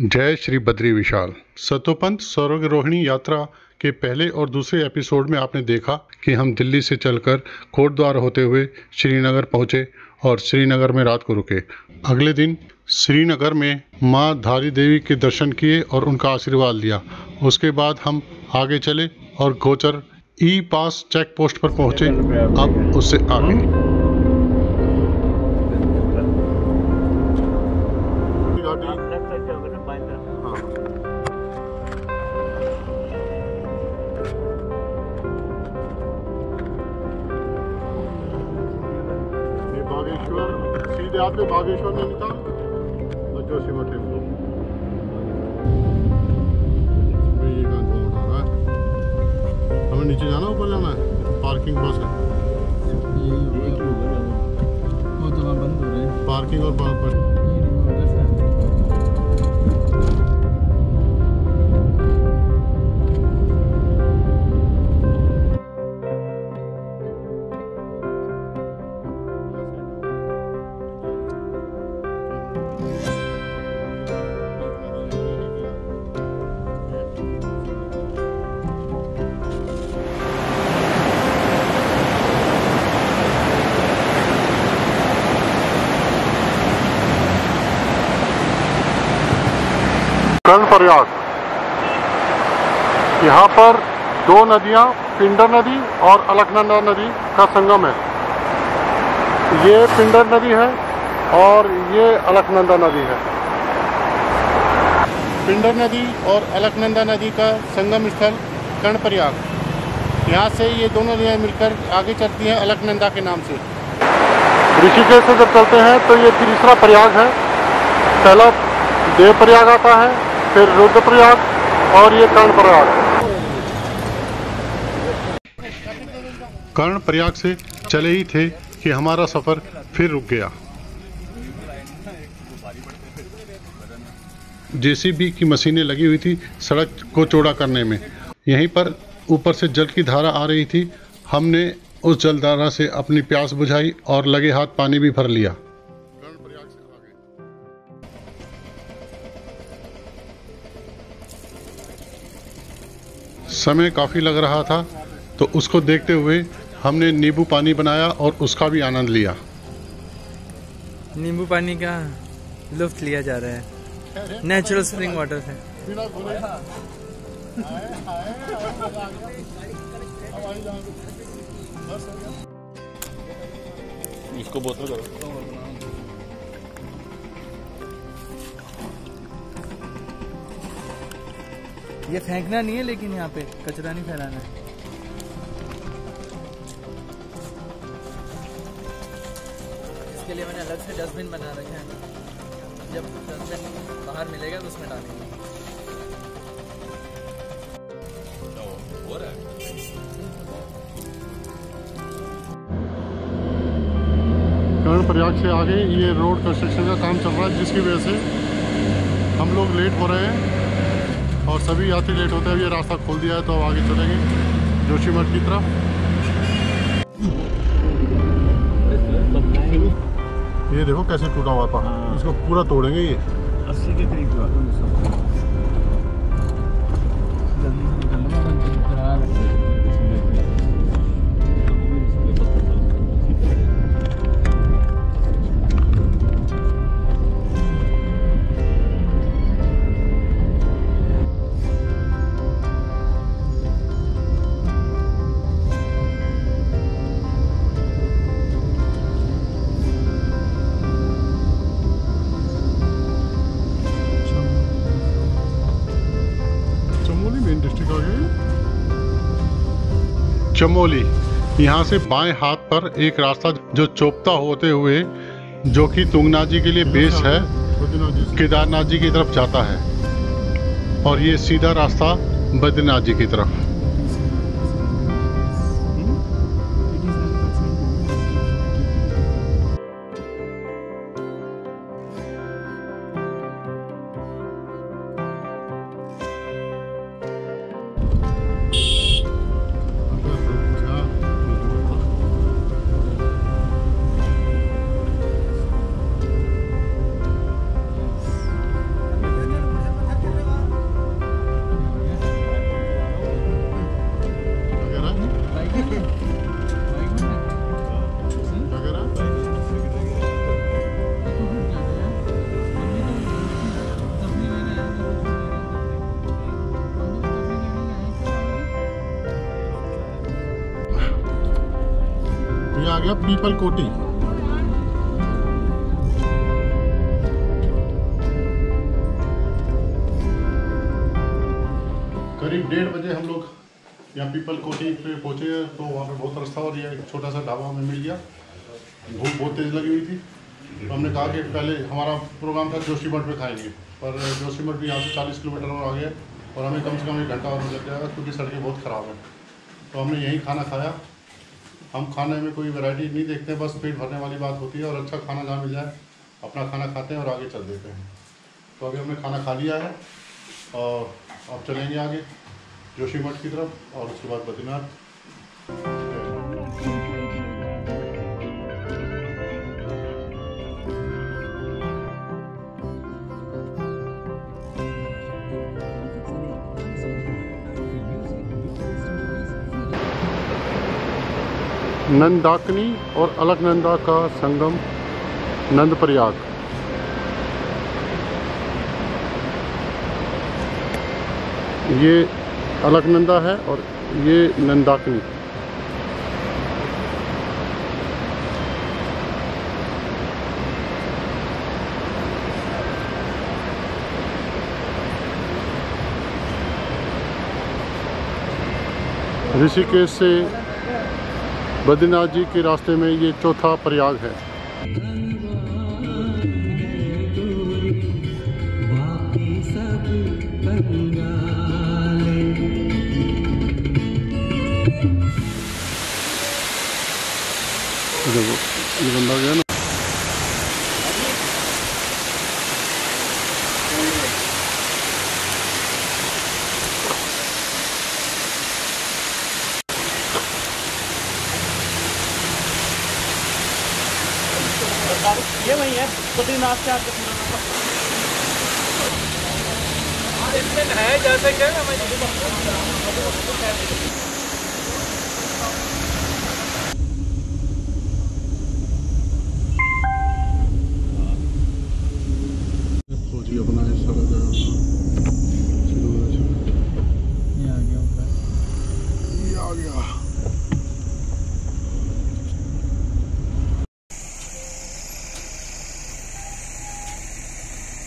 जय श्री बद्री विशाल। सतोपंथ स्वर्गरोहिणी यात्रा के पहले और दूसरे एपिसोड में आपने देखा कि हम दिल्ली से चलकर कोटद्वार होते हुए श्रीनगर पहुंचे और श्रीनगर में रात को रुके। अगले दिन श्रीनगर में मां धारी देवी के दर्शन किए और उनका आशीर्वाद लिया। उसके बाद हम आगे चले और गोचर ई पास चेक पोस्ट पर पहुंचे। अब उससे आगे सीधे आपने बागेश्वर में निकाल जोशीमठ टेम्पल। ये कहाँ घूम रहा है? हमें नीचे जाना, ऊपर जाना है? पार्किंग बस है, वो तो बंद हो रहे हैं पार्किंग और बस। कर्णप्रयाग, यहाँ पर दो नदियाँ, पिंडर नदी और अलकनंदा नदी का संगम है। ये पिंडर नदी है और ये अलकनंदा नदी है। पिंडर नदी और अलकनंदा नदी का संगम स्थल कर्णप्रयाग। यहाँ से ये दोनों नदियाँ मिलकर आगे चलती हैं अलकनंदा के नाम से। ऋषिकेश से जब चलते हैं तो ये तीसरा प्रयाग है। पहला देवप्रयाग आता है, फिर रुद्रप्रयाग और ये कर्णप्रयाग। कर्णप्रयाग से चले ही थे कि हमारा सफर फिर रुक गया। जेसीबी की मशीनें लगी हुई थी सड़क को चौड़ा करने में। यहीं पर ऊपर से जल की धारा आ रही थी। हमने उस जलधारा से अपनी प्यास बुझाई और लगे हाथ पानी भी भर लिया। समय काफ़ी लग रहा था तो उसको देखते हुए हमने नींबू पानी बनाया और उसका भी आनंद लिया। नींबू पानी का लुत्फ लिया जा रहा है। नेचुरल स्प्रिंग वाटर है। इसको बोतल करो। ये फेंकना नहीं है, लेकिन यहाँ पे कचरा नहीं फैलाना है। इसके लिए मैंने अलग से डस्टबिन बना रखा है। जब डस्टबिन बाहर मिलेगा तो उसमें डालेंगे। कर्णप्रयाग से आगे ये रोड कंस्ट्रक्शन का काम चल रहा है, जिसकी वजह से हम लोग लेट हो रहे हैं और सभी यात्री लेट होते हैं। ये रास्ता खोल दिया है तो अब आगे चलेंगे जोशीमठ की तरफ। ये देखो कैसे टूटा हुआ पहाड़, इसको पूरा तोड़ेंगे। ये 80 के करीब चमोली। यहाँ से बाएं हाथ पर एक रास्ता जो चोपता होते हुए, जो कि तुंगनाथ जी के लिए बेस है, केदारनाथ जी की तरफ जाता है और ये सीधा रास्ता बद्रीनाथ जी की तरफ। आ गया पीपल कोटी। करीब 1:30 बजे हम लोग यहाँ पीपल कोटी पे पहुँचे, तो वहाँ पे बहुत रास्ता और ये एक छोटा सा ढाबा हमें मिल गया। धूप बहुत तेज़ लगी हुई थी, तो हमने कहा कि पहले हमारा प्रोग्राम था जोशीमठ पे खाएंगे, पर जोशीमठ भी यहाँ से 40 किलोमीटर और आगे है और हमें कम से कम 1 घंटा और लग जाएगा क्योंकि सड़कें बहुत ख़राब हैं। तो हमने यहीं खाना खाया। हम खाने में कोई वैरायटी नहीं देखते, बस पेट भरने वाली बात होती है और अच्छा खाना जहाँ मिल जाए अपना खाना खाते हैं और आगे चल देते हैं। तो अभी हमने खाना खा लिया है और अब चलेंगे आगे जोशीमठ की तरफ और उसके बाद बद्रीनाथ। नंदाकिनी और अलकनंदा का संगम नंदप्रयाग। ये अलकनंदा है और ये नंदाकिनी। ऋषिकेश से बद्रीनाथ जी के रास्ते में ये चौथा प्रयाग है। ये बंदा गया ना। ये वही है बद्रीनाथ से आके है जैसे क्या फौजी अपना हिस्सा लगा ये आ गया ऊपर, ये आ गया।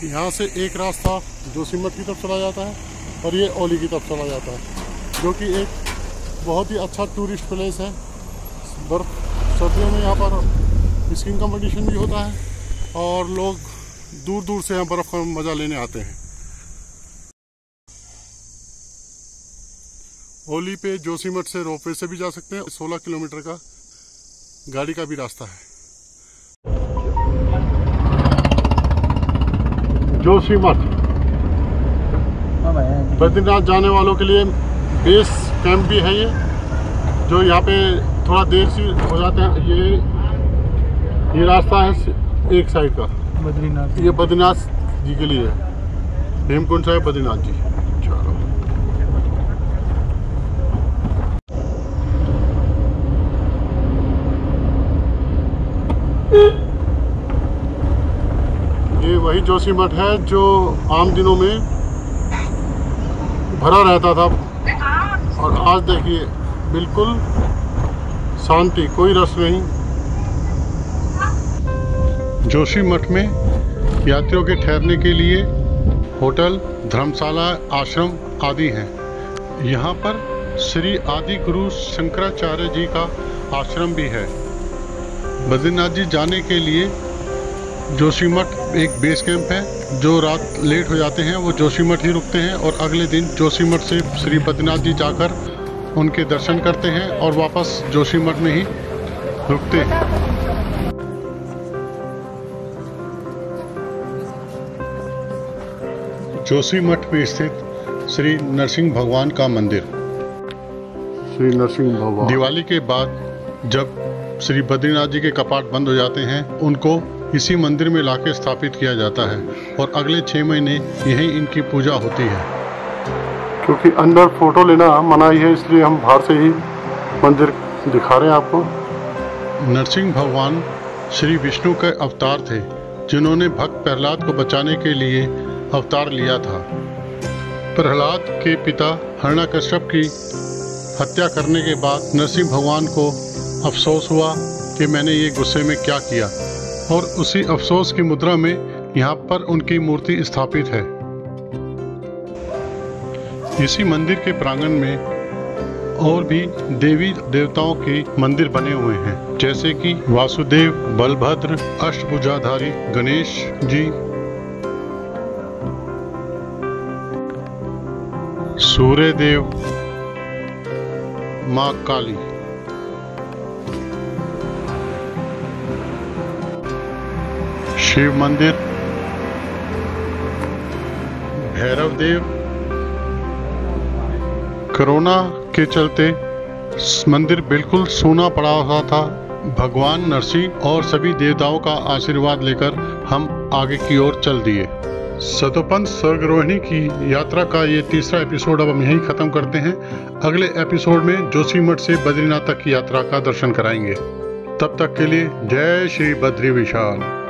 यहाँ से एक रास्ता जोशीमठ की तरफ चला जाता है और ये ओली की तरफ चला जाता है, जो कि एक बहुत ही अच्छा टूरिस्ट प्लेस है। बर्फ़ सर्दियों में यहाँ पर स्कीइंग कंपटीशन भी होता है और लोग दूर दूर से यहाँ बर्फ़ का मज़ा लेने आते हैं। ओली पे जोशीमठ से रोपवे से भी जा सकते हैं। 16 किलोमीटर का गाड़ी का भी रास्ता है। जोशीमठ बद्रीनाथ जाने वालों के लिए बेस कैंप भी है ये, जो यहाँ पे थोड़ा देर से हो जाते हैं। ये रास्ता है एक साइड का बद्रीनाथ। ये बद्रीनाथ जी के लिए है, हेमकुंड साहिब बद्रीनाथ जी। चलो ये वही जोशीमठ है जो आम दिनों में भरा रहता था और आज देखिए बिल्कुल शांति, कोई रश नहीं। जोशीमठ में यात्रियों के ठहरने के लिए होटल, धर्मशाला, आश्रम आदि हैं। यहाँ पर श्री आदि गुरु शंकराचार्य जी का आश्रम भी है। बद्रीनाथ जी जाने के लिए जोशीमठ एक बेस कैंप है। जो रात लेट हो जाते हैं वो जोशीमठ ही रुकते हैं और अगले दिन जोशीमठ से श्री बद्रीनाथ जी जाकर उनके दर्शन करते हैं और वापस जोशीमठ में ही रुकते हैं। जोशीमठ में स्थित श्री नरसिंह भगवान का मंदिर। श्री नरसिंह भगवान दिवाली के बाद जब श्री बद्रीनाथ जी के कपाट बंद हो जाते हैं, उनको इसी मंदिर में लाके स्थापित किया जाता है और अगले 6 महीने यहीं इनकी पूजा होती है। क्योंकि अंदर फोटो लेना मनाही है, इसलिए हम बाहर से ही मंदिर दिखा रहे हैं आपको। नरसिंह भगवान श्री विष्णु के अवतार थे, जिन्होंने भक्त प्रहलाद को बचाने के लिए अवतार लिया था। प्रहलाद के पिता हिरण्यकश्यप की हत्या करने के बाद नरसिंह भगवान को अफसोस हुआ कि मैंने ये गुस्से में क्या किया, और उसी अफसोस की मुद्रा में यहाँ पर उनकी मूर्ति स्थापित है। इसी मंदिर के प्रांगण में और भी देवी देवताओं के मंदिर बने हुए हैं, जैसे कि वासुदेव, बलभद्र, अष्टभुजाधारी गणेश जी, सूर्य देव, माँ काली। शिव मंदिर, भैरव देव। कोरोना के चलते मंदिर बिल्कुल सूना पड़ा हुआ था। भगवान नरसिंह और सभी देवताओं का आशीर्वाद लेकर हम आगे की ओर चल दिए। सतोपंथ स्वर्गरोहिणी की यात्रा का ये तीसरा एपिसोड अब हम यहीं ख़त्म करते हैं। अगले एपिसोड में जोशीमठ से बद्रीनाथ तक की यात्रा का दर्शन कराएंगे। तब तक के लिए जय श्री बद्री विशाल।